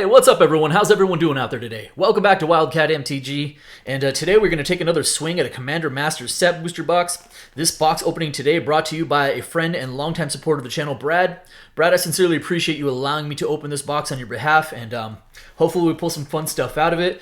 Hey, what's up everyone? How's everyone doing out there today? Welcome back to Wildcat MTG, and today we're going to take another swing at a Commander Masters set booster box. This box opening today brought to you by a friend and longtime supporter of the channel, Brad. Brad, I sincerely appreciate you allowing me to open this box on your behalf, and hopefully we pull some fun stuff out of it.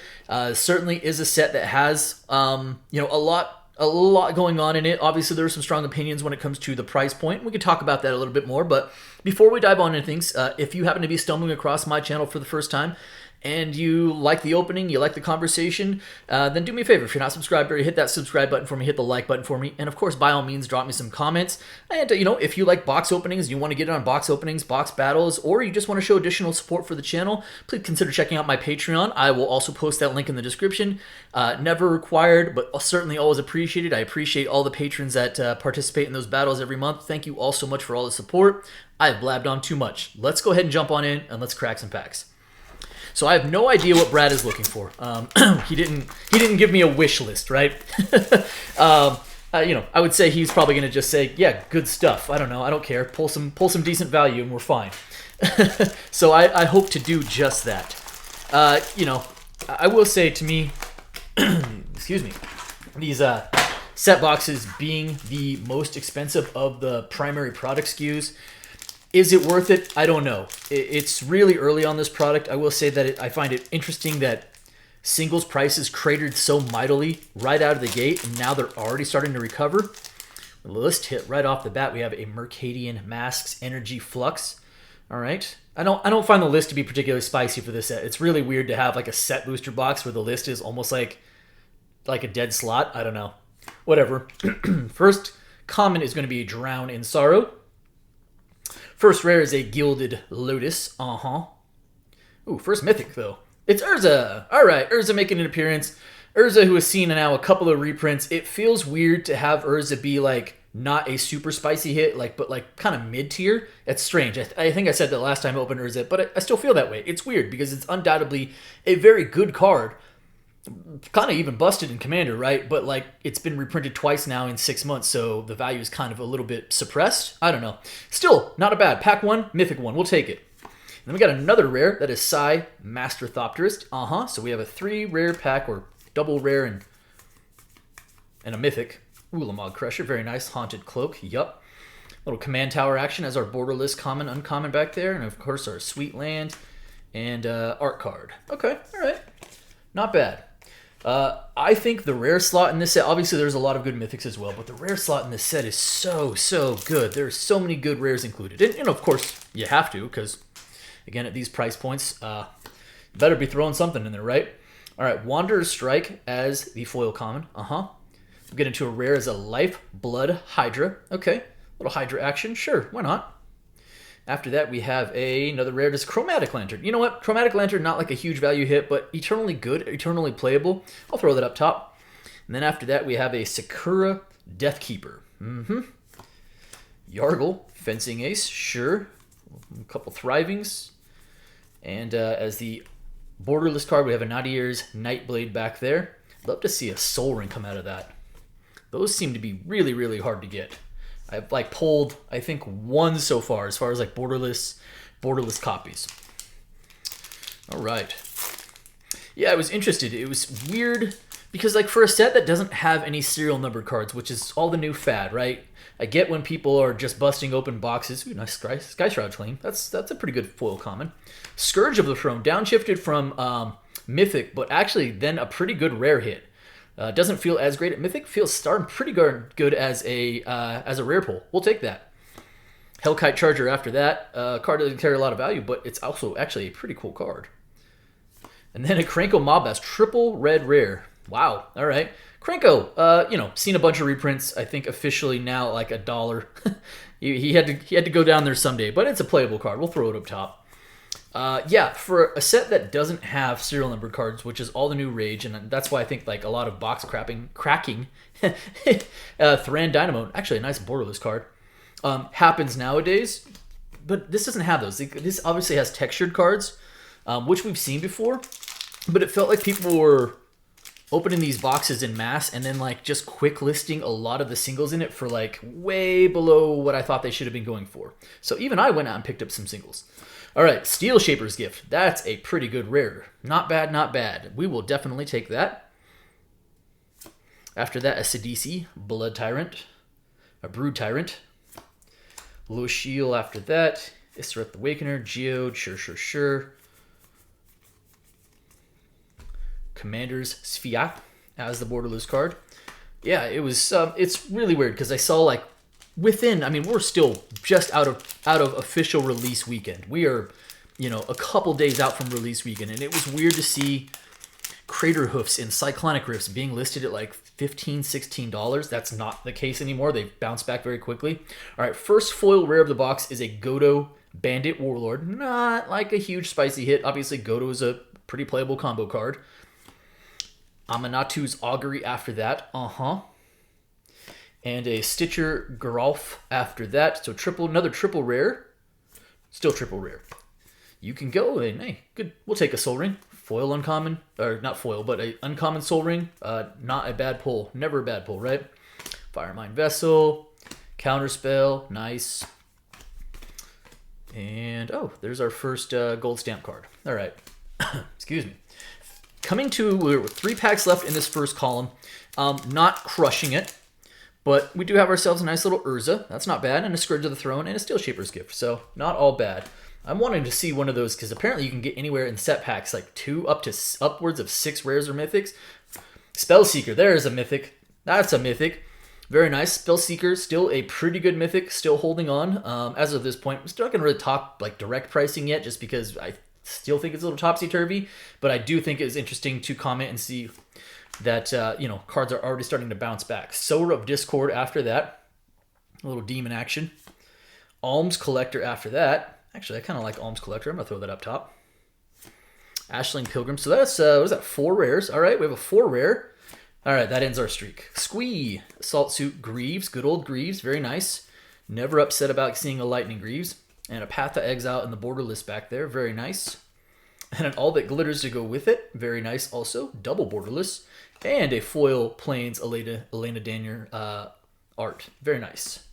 Certainly is a set that has a lot going on in it. Obviously, there are some strong opinions when it comes to the price point. We could talk about that a little bit more, but before we dive on into things, if you happen to be stumbling across my channel for the first time and you like the opening, you like the conversation, then do me a favor. If you're not subscribed already, hit that subscribe button for me, hit the like button for me, and of course, by all means, drop me some comments. And, if you like box openings, you want to get on box openings, box battles, or you just want to show additional support for the channel, please consider checking out my Patreon. I will also post that link in the description. Never required, but certainly always appreciated. I appreciate all the patrons that participate in those battles every month. Thank you all so much for all the support. I've blabbed on too much. Let's go ahead and jump on in, and let's crack some packs. So I have no idea what Brad is looking for. He didn't give me a wish list, right? I would say he's probably going to just say, yeah, good stuff. I don't know. I don't care. Pull some decent value and we're fine. So I hope to do just that. I will say to me, excuse me, these set boxes being the most expensive of the primary product SKUs, is it worth it? I don't know. It's really early on this product. I will say that I find it interesting that singles prices cratered so mightily right out of the gate, and now they're already starting to recover. The list hit right off the bat. We have a Mercadian Masks Energy Flux. All right. I don't find the list to be particularly spicy for this set. It's really weird to have like a set booster box where the list is almost like a dead slot. I don't know. Whatever. First common is going to be Drown in Sorrow. First rare is a Gilded Lotus. Ooh, first mythic, though. It's Urza. All right, Urza making an appearance. Urza, who has seen now a couple of reprints. It feels weird to have Urza be, not a super spicy hit, but kind of mid-tier. It's strange. I think I said that last time I opened Urza, but I still feel that way. It's weird because it's undoubtedly a very good card. Kind of even busted in Commander, right? But it's been reprinted twice now in 6 months, so the value is kind of a little bit suppressed. I don't know. Still, not a bad. Pack 1, Mythic 1. We'll take it. And then we got another rare. That is Psy, Master Thopterist. So we have a 3 rare pack, or double rare and a Mythic. Ulamog Crusher. Very nice. Haunted Cloak. Yup. Little Command Tower action as our Borderless common, uncommon back there. And of course our Sweet Land and Art card. Okay. All right. Not bad. I think the rare slot in this set, obviously there's a lot of good mythics as well, but the rare slot in this set is so good. There's so many good rares included. And of course, you have to, because, again, at these price points, you better be throwing something in there, right? All right, Wanderer's Strike as the foil common. We'll get into a rare as a Life Blood Hydra. Okay, little Hydra action. Sure, why not? After that, we have another rare, this Chromatic Lantern. You know what? Chromatic Lantern, not like a huge value hit, but eternally good, eternally playable. I'll throw that up top. And then after that, we have a Sakura Deathkeeper. Yargle, Fencing Ace, sure. A couple Thrivings. And as the Borderless card, we have a Nadier's Nightblade back there. Love to see a Soul Ring come out of that. Those seem to be really hard to get. I've pulled, I think, one so far as borderless copies. All right. Yeah, I was interested. It was weird because for a set that doesn't have any serial numbered cards, which is all the new fad, right? I get when people are just busting open boxes. Ooh, nice Sky Shroud Claim. That's a pretty good foil common. Scourge of the Throne, downshifted from Mythic, but actually then a pretty good rare hit. Doesn't feel as great at Mythic. Feels starting pretty good as a rare pull. We'll take that. Hellkite Charger after that. Card doesn't carry a lot of value, but it's also actually a pretty cool card. And then a Krenko Mobbass, triple red rare. Wow. All right. Krenko, seen a bunch of reprints. I think officially now $1. he had to go down there someday, but it's a playable card. We'll throw it up top. For a set that doesn't have serial numbered cards, which is all the new rage, and that's why I think a lot of box cracking, Thran Dynamo, actually a nice Borderless card, happens nowadays, but this doesn't have those. This obviously has textured cards, which we've seen before, but it felt like people were opening these boxes in mass and then like just quick listing a lot of the singles in it for like way below what I thought they should have been going for. So even I went out and picked up some singles. All right, Steel Shaper's Gift. That's a pretty good rare. Not bad, not bad. We will definitely take that. After that, a Sidisi, Blood Tyrant, a Brood Tyrant, Loshiel after that, Issaret the Awakener, Geode, sure. Commander's Sphia as the Borderless card. Yeah, it was. It's really weird because I saw like within. I mean, we're still just out of official release weekend. We are, a couple days out from release weekend, and it was weird to see Craterhoofs and Cyclonic Rifts being listed at like $15, $16. That's not the case anymore. They've bounced back very quickly. All right, first foil rare of the box is a Godo Bandit Warlord. Not like a huge spicy hit. Obviously, Godo is a pretty playable combo card. Amanatu's Augury after that. And a Stitcher Geralf after that. So another triple rare. Still triple rare. You can go and, hey, good. We'll take a Soul Ring. Foil uncommon. Or not foil, but a uncommon Soul Ring. Not a bad pull. Never a bad pull, right? Firemind Vessel. Counterspell. Nice. And, there's our first gold stamp card. All right. Excuse me. We're 3 packs left in this first column. Not crushing it, but we do have ourselves a nice little Urza. That's not bad. And a Scourge of the Throne and a Steel Shaper's Gift. So not all bad. I'm wanting to see one of those because apparently you can get anywhere in set packs like 2 up to upwards of 6 rares or mythics. Spellseeker, there is a mythic. That's a mythic. Very nice. Spellseeker, still a pretty good mythic, still holding on. As of this point, I'm still not going to really talk like direct pricing yet just because I still think it's a little topsy-turvy, but I do think it's interesting to comment and see that, cards are already starting to bounce back. Sower of Discord after that. A little demon action. Alms Collector after that. Actually, I kind of like Alms Collector. I'm going to throw that up top. Ashling Pilgrim. So that's, what is that, 4 rares? All right, we have a 4 rare. All right, that ends our streak. Squee. Assault Suit Greaves. Good old Greaves. Very nice. Never upset about seeing a Lightning Greaves. And a Path to Exile in the Borderless back there. Very nice. And an All That Glitters to go with it. Very nice also. Double Borderless. And a foil Plains Elena Danier art. Very nice.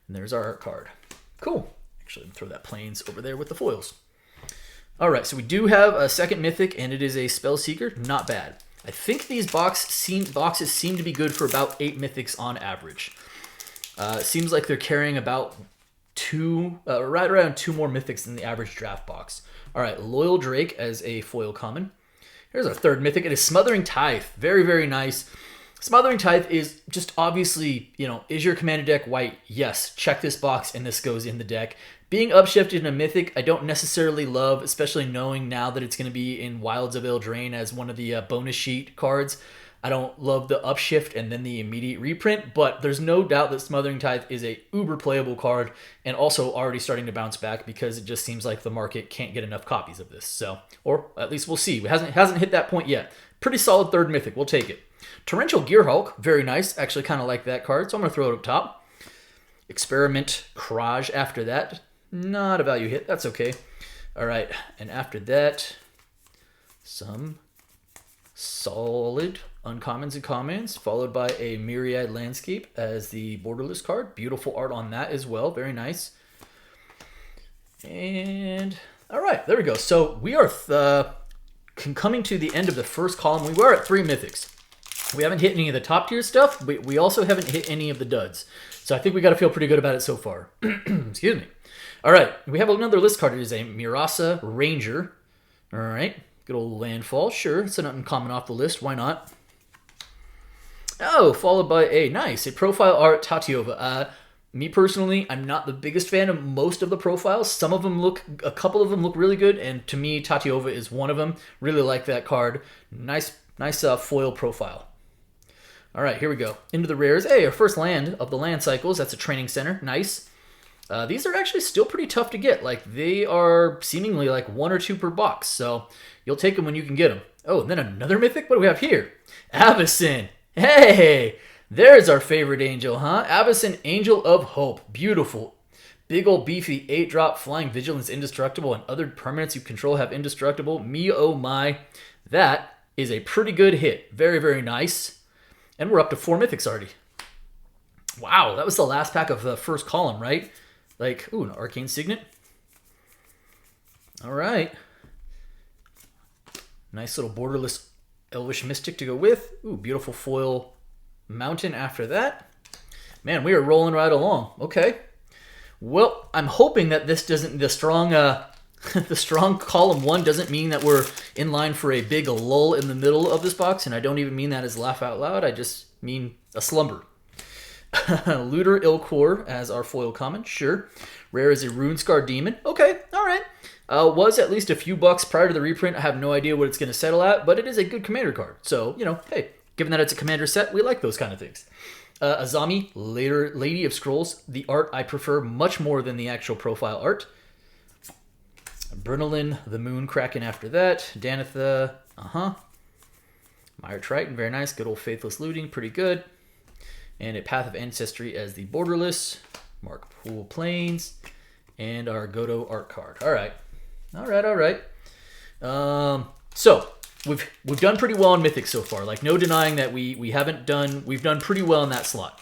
And there's our art card. Cool. Actually, throw that Plains over there with the foils. All right, so we do have a second Mythic, and it is a Spellseeker. Not bad. I think these boxes seem to be good for about 8 Mythics on average. It seems like they're carrying about right around 2 more Mythics than the average draft box. All right, Loyal Drake as a foil common. Here's our third Mythic. It is Smothering Tithe. Very, very nice. Smothering Tithe is just obviously, is your commander deck white? Yes, check this box and this goes in the deck. Being upshifted in a Mythic, I don't necessarily love, especially knowing now that it's going to be in Wilds of Eldraine as one of the bonus sheet cards. I don't love the upshift and then the immediate reprint, but there's no doubt that Smothering Tithe is a uber playable card and also already starting to bounce back because it just seems like the market can't get enough copies of this. So, or at least we'll see. It hasn't hit that point yet. Pretty solid third Mythic. We'll take it. Torrential Gearhulk, very nice. Actually kind of like that card, so I'm going to throw it up top. Experiment Crage after that. Not a value hit. That's okay. All right, and after that, some solid uncommons and commons, followed by a Myriad Landscape as the Borderless card. Beautiful art on that as well. Very nice. And all right, there we go. So we are coming to the end of the first column. We were at 3 Mythics. We haven't hit any of the top tier stuff. We also haven't hit any of the duds. So I think we got to feel pretty good about it so far. Excuse me. All right, we have another list card. It is a Murasa Ranger. All right, good old landfall. Sure, it's an uncommon off the list. Why not? Oh, followed by a profile art Tatiova. Me personally, I'm not the biggest fan of most of the profiles. A couple of them look really good, and to me, Tatiova is one of them. Really like that card. Nice foil profile. All right, here we go. Into the rares. Hey, our first land of the land cycles. That's a training center. Nice. These are actually still pretty tough to get. Like, they are seemingly like 1 or 2 per box. So you'll take them when you can get them. Oh, and then another Mythic? What do we have here? Avison. Hey, there's our favorite angel, huh? Avison, Angel of Hope. Beautiful. Big old beefy 8-drop flying vigilance indestructible and other permanents you control have indestructible. Me oh my. That is a pretty good hit. Very, very nice. And we're up to 4 Mythics already. Wow, that was the last pack of the first column, right? Like, ooh, an Arcane Signet. All right. Nice little Borderless Elvish Mystic to go with. Ooh, beautiful foil Mountain after that. Man, we are rolling right along. Okay. Well, I'm hoping that this doesn't, the strong column 1 doesn't mean that we're in line for a big lull in the middle of this box, and I don't even mean that as laugh out loud. I just mean a slumber. Looter Ilkor as our foil common, sure. Rare is a Runescar Demon. Okay, all right. Was at least a few bucks prior to the reprint. I have no idea what it's going to settle at, but it is a good commander card. So, you know, hey, given that it's a commander set, we like those kind of things. Azami, later Lady of Scrolls. The art I prefer much more than the actual profile art. Bernalin, the Moon Kraken after that. Danitha, Mire Triton, very nice. Good old Faithless Looting, pretty good. And a Path of Ancestry as the Borderless. Mark Pool Plains. And our Godo art card. All right. So we've done pretty well in Mythic so far. Like, no denying that we've done pretty well in that slot.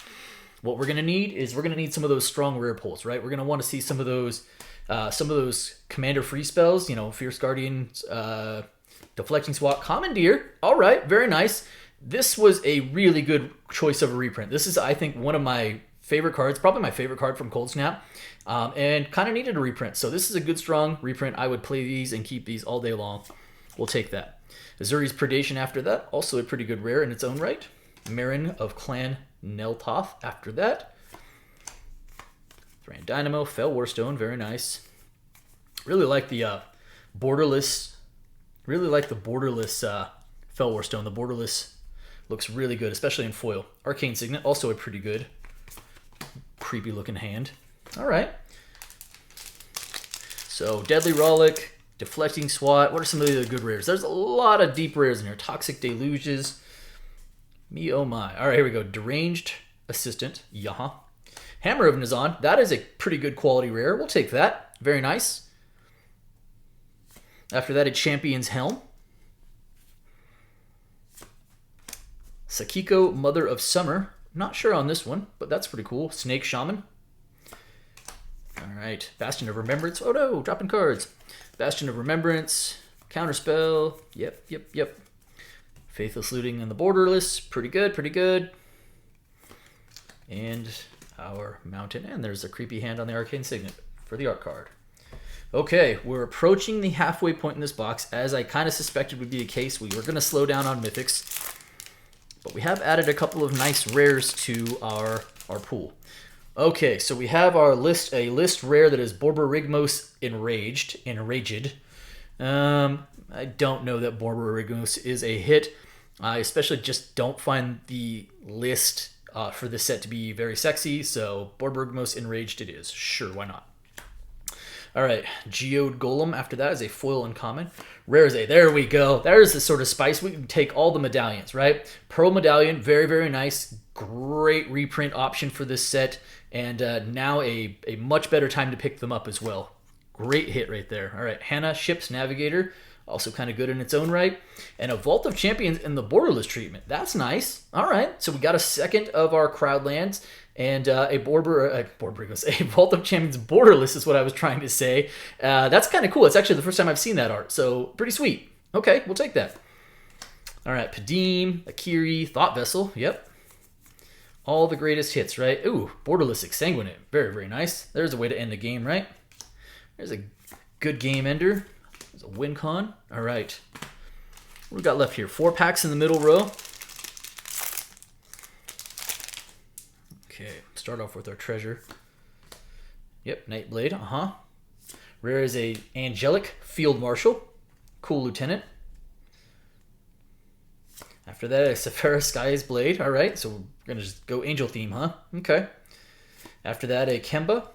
What we're gonna need is some of those strong rare pulls, right? We're gonna want to see some of those commander free spells, you know, Fierce Guardian, Deflecting Swat, Commandeer. All right, very nice. This was a really good choice of a reprint. This is, I think, one of my favorite cards, probably my favorite card from Cold Snap, and kind of needed a reprint. So this is a good, strong reprint. I would play these and keep these all day long. We'll take that. Azuri's Predation after that, also a pretty good rare in its own right. Marin of Clan Neltoth after that. Thran Dynamo, Fell Warstone, very nice. Really like the Borderless. Really like the Borderless Fell Warstone. The Borderless looks really good, especially in foil. Arcane Signet, also a pretty good, creepy looking hand. All right. So Deadly Rollick, Deflecting Swat. What are some of the other good rares? There's a lot of deep rares in here. Toxic Deluges. Me oh my. All right, here we go. Deranged Assistant. Yaha. Hammer of Nazan. That is a pretty good quality rare. We'll take that. Very nice. After that, a Champion's Helm. Sakiko, Mother of Summer. Not sure on this one, but that's pretty cool. Snake Shaman. All right. Bastion of Remembrance. Oh no, dropping cards. Bastion of Remembrance. Counterspell. Yep. Faithless Looting and the Borderless. Pretty good. And our Mountain. And there's a creepy hand on the Arcane Signet for the art card. Okay, we're approaching the halfway point in this box. As I kind of suspected would be the case, we were going to slow down on Mythics. But we have added a couple of nice rares to our pool. Okay, so we have our list, a list rare that is Borborygmos Enraged. I don't know that Borborygmos is a hit. I especially just don't find the list for this set to be very sexy, so Borborygmos Enraged it is. Sure, why not? All right, Geode Golem after that is a foil uncommon. Rare is a, there we go. There's the sort of spice. We can take all the medallions, right? Pearl Medallion, very, very nice. Great reprint option for this set. And now a much better time to pick them up as well. Great hit right there. All right, Hannah, Ship's Navigator. Also kind of good in its own right. And a Vault of Champions in the Borderless treatment. That's nice. All right, so we got a second of our crowd lands. And a Vault of Champions Borderless is what I was trying to say. That's kind of cool. It's actually the first time I've seen that art, so pretty sweet. Okay, we'll take that. All right, Padim, Akiri, Thought Vessel. Yep. All the greatest hits, right? Ooh, Borderless Exsanguinate. Very, very nice. There's a way to end the game, right? There's a good game ender. There's a win con. All right. What we got left here? 4 packs in the middle row. Okay, start off with our treasure. Yep, Nightblade, Rare is a Angelic Field Marshal. Cool Lieutenant. After that, a Sephara Sky's Blade. All right, so we're going to just go Angel theme, huh? Okay. After that, a Kemba.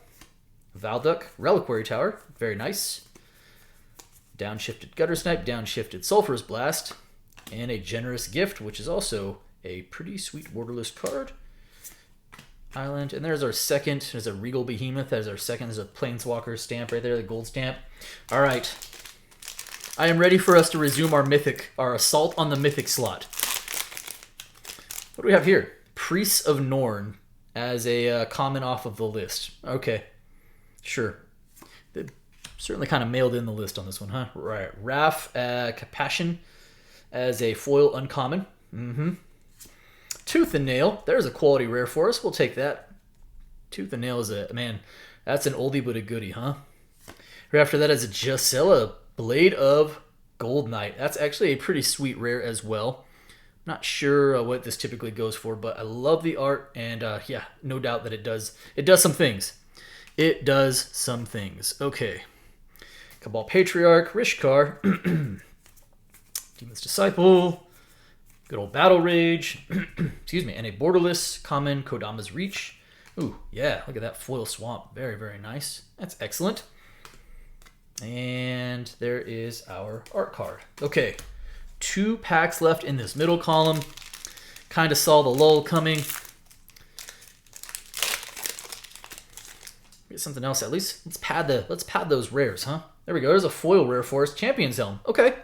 Valduk. Reliquary Tower. Very nice. Downshifted Gutter Snipe. Downshifted Sulphurous Blast. And a Generous Gift, which is also a pretty sweet Borderless card. Island, and there's our second. There's a Regal Behemoth. There's our second. There's a Planeswalker stamp right there, the gold stamp. All right. I am ready for us to resume our assault on the Mythic slot. What do we have here? Priests of Norn as a common off of the list. Okay, sure. They certainly kind of mailed in the list on this one, huh? Right. Raf Capashen as a foil uncommon. Tooth and Nail. There's a quality rare for us. We'll take that. Tooth and Nail is man, that's an oldie but a goodie, huh? Right after that is a Jacela Blade of Gold Knight. That's actually a pretty sweet rare as well. Not sure what this typically goes for, but I love the art, and yeah, no doubt that it does some things. It does some things. Okay. Cabal Patriarch, Rishkar, Demon's Disciple, good old Battle Rage, excuse me, and a Borderless common Kodama's Reach. Ooh, yeah, look at that foil swamp. Very, very nice. That's excellent. And there is our art card. Okay, 2 packs left in this middle column. Kind of saw the lull coming. Get something else at least. Let's pad those rares, huh? There we go. There's a foil rare for us. Champion's Helm. Okay.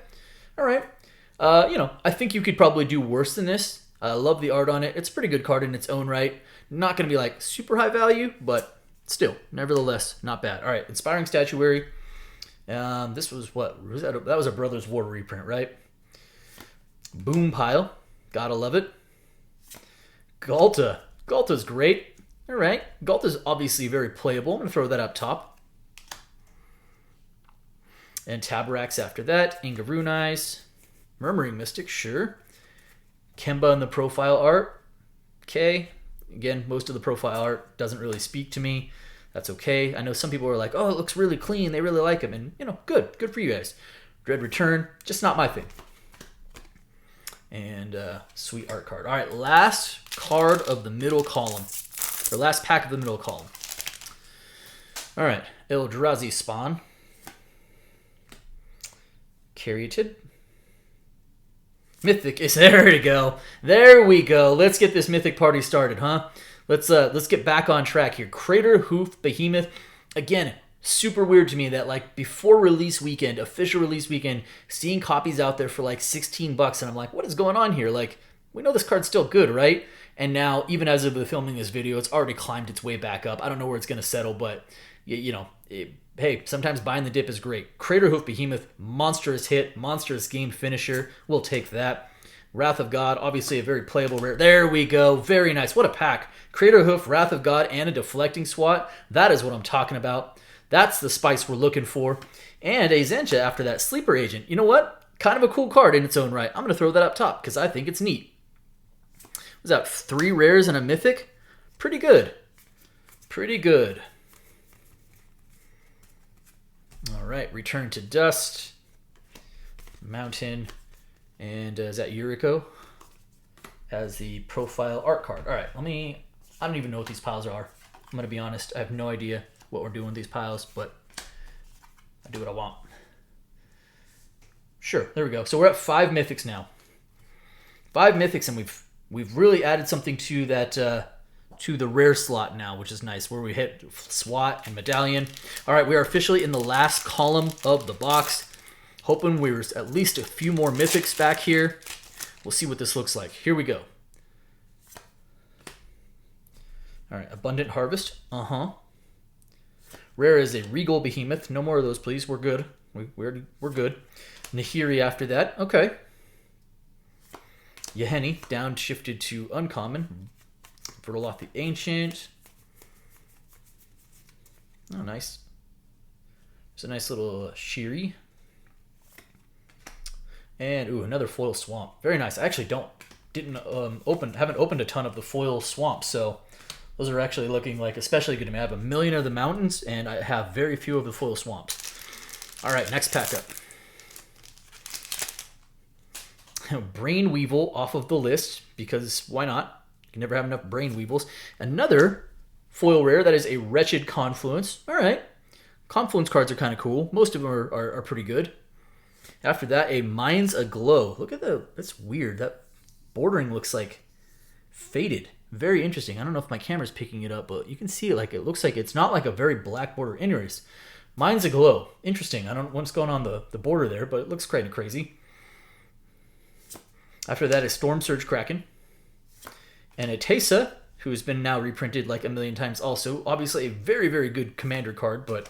All right. You know, I think you could probably do worse than this. I love the art on it. It's a pretty good card in its own right. Not going to be like super high value, but still, nevertheless, not bad. All right, Inspiring Statuary. This was what? That was a Brothers War reprint, right? Boom Pile. Gotta love it. Galta. Galta's great. All right. Galta's obviously very playable. I'm going to throw that up top. And Tabaraks after that. Ingaroon Eyes. Murmuring Mystic, sure. Kemba in the profile art. Okay. Again, most of the profile art doesn't really speak to me. That's okay. I know some people are like, oh, it looks really clean. They really like him. And, you know, good. Good for you guys. Dread Return, just not my thing. And sweet art card. All right, last card of the middle column. Or last pack of the middle column. All right, Eldrazi Spawn. Caryatid. Mythic is there we go. There we go. Let's get this Mythic party started, huh? Let's get back on track here. Craterhoof Behemoth. Again, super weird to me that like before release weekend, official release weekend, seeing copies out there for like $16 and I'm like, what is going on here? Like, we know this card's still good, right? And now, even as of the filming this video, it's already climbed its way back up. I don't know where it's going to settle, but you know, hey, sometimes buying the dip is great. Craterhoof Behemoth, monstrous hit, monstrous game finisher. We'll take that. Wrath of God, obviously a very playable rare. There we go. Very nice. What a pack. Craterhoof, Wrath of God, and a deflecting swat. That is what I'm talking about. That's the spice we're looking for. And a Zencha after that. Sleeper Agent. You know what? Kind of a cool card in its own right. I'm going to throw that up top because I think it's neat. Was that 3 rares and a Mythic? Pretty good. Pretty good. All right. Return to Dust. Mountain. And is that Yuriko as the profile art card? All right, I don't even know what these piles are. I'm going to be honest. I have no idea what we're doing with these piles, but I do what I want. Sure, there we go. So we're at 5 Mythics now. 5 Mythics, and we've really added something to that to the rare slot now, which is nice, where we hit SWAT and Medallion. All right, we are officially in the last column of the box. Hoping there's at least a few more Mythics back here. We'll see what this looks like. Here we go. All right, Abundant Harvest. Rare is a Regal Behemoth. No more of those, please. We're good. We're good. Nahiri after that. Okay. Yeheni, downshifted to uncommon. Vertaloth the Ancient. Oh, nice. It's a nice little Shiri. And ooh, another foil swamp. Very nice. I actually haven't opened a ton of the foil swamps, so those are actually looking like especially good to me. I have 1 million of the mountains, and I have very few of the foil swamps. All right, next pack up. Brain Weevil off of the list, because why not? You can never have enough Brain Weevils. Another foil rare, that is a Wretched Confluence. All right. Confluence cards are kind of cool. Most of them are pretty good. After that, a Minds Aglow. Look at that's weird. That bordering looks like faded. Very interesting. I don't know if my camera's picking it up, but you can see it. Like, it looks like it's not like a very black border. Anyways, Mine's a glow. Interesting. I don't know what's going on the border there, but it looks kind of crazy. After that is Storm Surge Kraken. And a Teysa, who has been now reprinted like a million times also. Obviously a very, very good commander card, but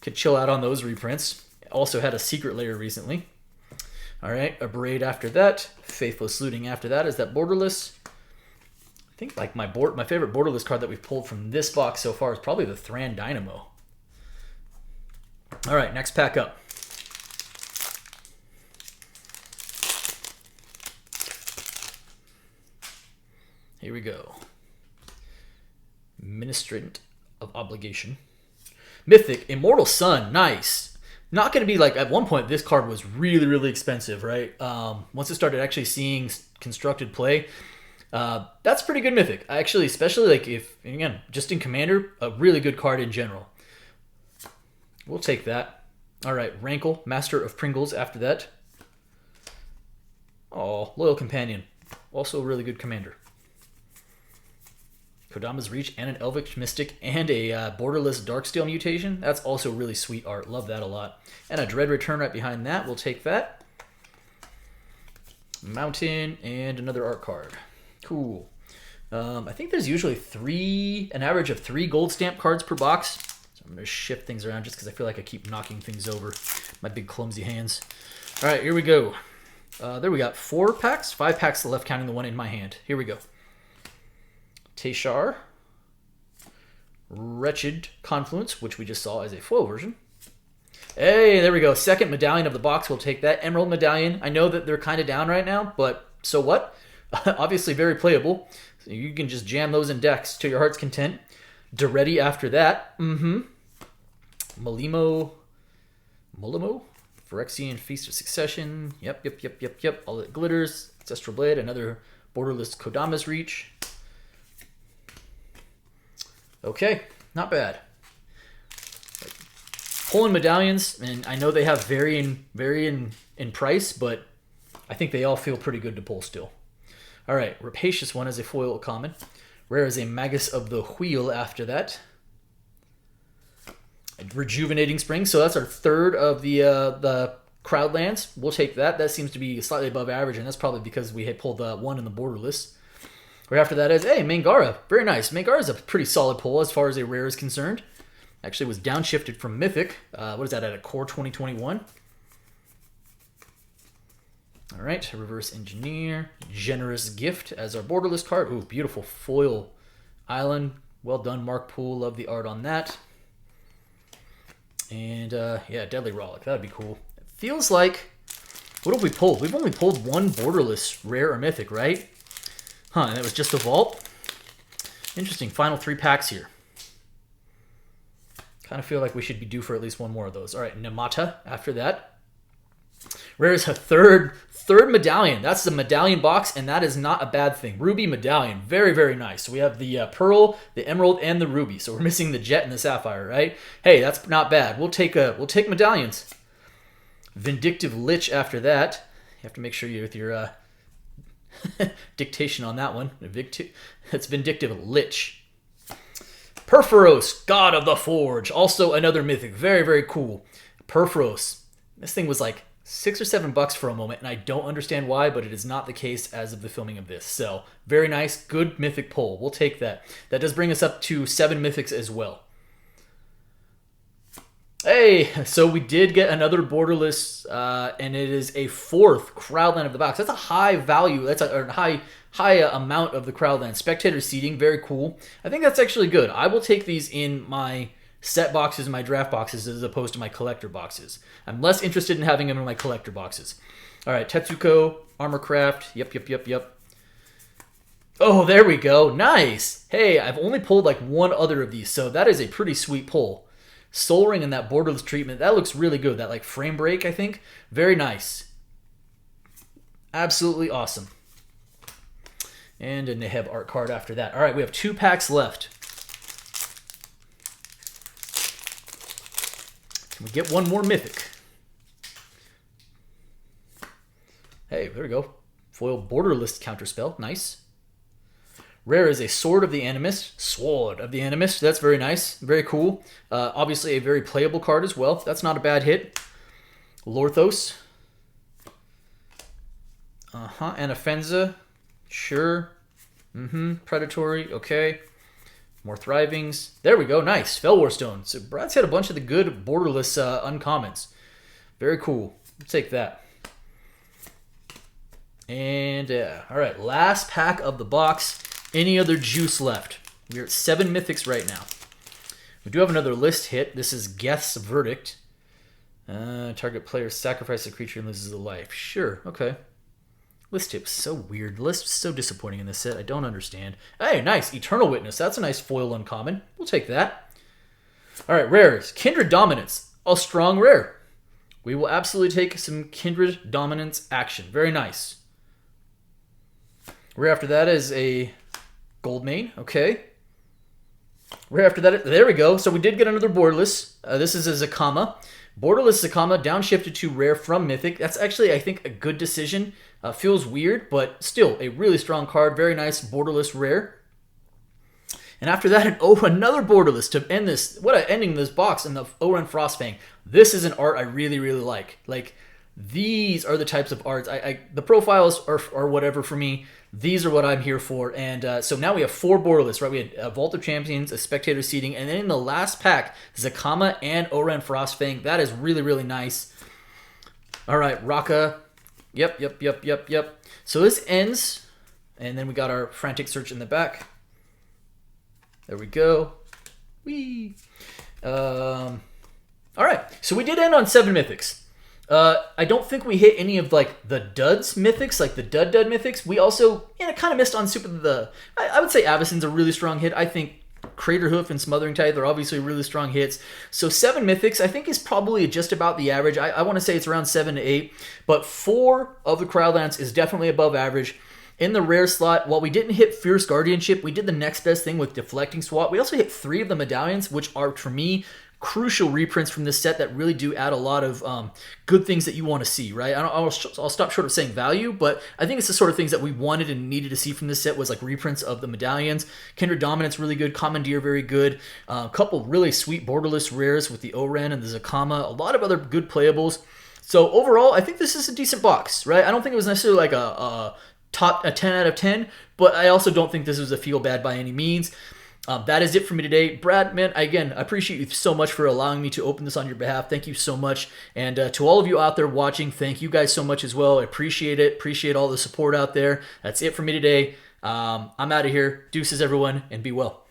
could chill out on those reprints. Also had a Secret Lair recently. All right, a Braid after that. Faithless Looting after that is that Borderless. I think like my favorite Borderless card that we've pulled from this box so far is probably the Thran Dynamo. All right, next pack up. Here we go. Ministrant of Obligation. Mythic, Immortal Sun, nice. Not going to be like, at one point, this card was really, really expensive, right? Once it started actually seeing constructed play, that's pretty good Mythic. Actually, especially like if, again, just in Commander, a really good card in general. We'll take that. All right, Rankle, Master of Pringles after that. Oh, Loyal Companion. Also a really good Commander. Kodama's Reach and an Elvish Mystic and a Borderless Darksteel mutation. That's also really sweet art. Love that a lot. And a Dread Return right behind that. We'll take that. Mountain and another art card. Cool. I think there's usually an average of 3 gold stamp cards per box. So I'm going to shift things around just because I feel like I keep knocking things over. My big clumsy hands. All right, here we go. There we got 4 packs. 5 packs left counting the one in my hand. Here we go. Teshar, Wretched Confluence, which we just saw as a foil version. Hey, there we go. Second medallion of the box. We'll take that. Emerald Medallion. I know that they're kind of down right now, but so what? Obviously very playable. So you can just jam those in decks to your heart's content. Duretti after that. Mulimo. Phyrexian Feast of Succession. Yep. All that glitters. Ancestral Blade. Another Borderless Kodama's Reach. Okay, not bad. Pulling medallions, and I know they have varying in price, but I think they all feel pretty good to pull still. All right, Rapacious one is a foil common. Rare is a Magus of the Wheel after that. A Rejuvenating Spring, so that's our third of the Crowdlands. We'll take that. That seems to be slightly above average, and that's probably because we had pulled one in the Borderless. Right after that is, hey, Mangara. Very nice. Mangara is a pretty solid pull as far as a rare is concerned. Actually was downshifted from Mythic. What is that, at a Core 2021? All right, Reverse Engineer. Generous Gift as our Borderless card. Ooh, beautiful foil island. Well done, Mark Poole. Love the art on that. And, yeah, Deadly Rollick. That would be cool. It feels like, what have we pulled? We've only pulled one Borderless rare or Mythic, right? Huh, and it was just a vault? Interesting. Final 3 packs here. Kind of feel like we should be due for at least one more of those. All right, Namata after that. Rare is a third medallion. That's the medallion box, and that is not a bad thing. Ruby medallion. Very, very nice. So we have the Pearl, the Emerald, and the Ruby. So we're missing the Jet and the Sapphire, right? Hey, that's not bad. We'll take medallions. Vindictive Lich after that. You have to make sure you're with your... dictation on that one. It's Vindictive Lich. Perforos, God of the Forge. Also another Mythic. Very, very cool. Perforos. This thing was like $6 or $7 for a moment, and I don't understand why, but it is not the case as of the filming of this. So, very nice. Good Mythic pull. We'll take that. That does bring us up to 7 Mythics as well. Hey, so we did get another Borderless, and it is a 4th Crowdland of the box. That's a high value. That's a high amount of the Crowdland. Spectator seating, very cool. I think that's actually good. I will take these in my set boxes and my draft boxes as opposed to my collector boxes. I'm less interested in having them in my collector boxes. All right, Tetsuko, Armorcraft. Yep. Oh, there we go. Nice. Hey, I've only pulled like one other of these, so that is a pretty sweet pull. Soul Ring and that Borderless treatment, that looks really good. That like frame break, I think. Very nice. Absolutely awesome. And a Neheb art card after that. All right, we have 2 packs left. Can we get one more Mythic? Hey, there we go. Foil Borderless counterspell. Nice. Rare is a Sword of the Animist. Sword of the Animist. That's very nice. Very cool. Obviously a very playable card as well. That's not a bad hit. Lorthos. Anafenza. Sure. Predatory. Okay. More Thrivings. There we go. Nice. Fellwar Stone. So Brad's had a bunch of the good Borderless uncommons. Very cool. We'll take that. And, all right. Last pack of the box. Any other juice left? We're at 7 Mythics right now. We do have another list hit. This is Geth's Verdict. Target player sacrifices a creature and loses a life. Sure. Okay. List hit was so weird. The list was so disappointing in this set. I don't understand. Hey, nice. Eternal Witness. That's a nice foil uncommon. We'll take that. All right, rares. Kindred Dominance. A strong rare. We will absolutely take some Kindred Dominance action. Very nice. Rare after that is a Goldmane. Okay. Rare after that, there we go. So we did get another Borderless. This is a Zakama. Borderless Zakama downshifted to rare from Mythic. That's actually, I think, a good decision. Feels weird, but still a really strong card. Very nice Borderless rare. And after that, another Borderless to end this. What an ending this box in the Oran Frostfang. This is an art I really, really like. Like, these are the types of arts. The profiles are whatever for me. These are what I'm here for. And so now we have 4 Borderless, right? We had a Vault of Champions, a Spectator Seating, and then in the last pack, Zakama and Oran Frostfang. That is really, really nice. All right, Raka. Yep. So this ends, and then we got our Frantic Search in the back. There we go. Whee! All right, so we did end on 7 Mythics. I don't think we hit any of like the duds Mythics, like the dud Mythics. We also kind of missed on I would say Avison's a really strong hit. I think Craterhoof and Smothering Tithe are obviously really strong hits. So 7 Mythics I think is probably just about the average. I want to say it's around 7 to 8, but 4 of the Crowdlands is definitely above average. In the rare slot, while we didn't hit Fierce Guardianship, we did the next best thing with Deflecting Swat. We also hit 3 of the Medallions, which are, for me, crucial reprints from this set that really do add a lot of good things that you want to see, right? I'll stop short of saying value, but I think it's the sort of things that we wanted and needed to see from this set was like reprints of the Medallions. Kindred Dominance, really good. Commandeer, very good. A couple really sweet Borderless rares with the Oran and the Zakama. A lot of other good playables. So overall, I think this is a decent box, right? I don't think it was necessarily like a 10 out of 10, but I also don't think this was a feel bad by any means. That is it for me today. Brad, man, again, I appreciate you so much for allowing me to open this on your behalf. Thank you so much. And to all of you out there watching, thank you guys so much as well. I appreciate it. Appreciate all the support out there. That's it for me today. I'm out of here. Deuces, everyone, and be well.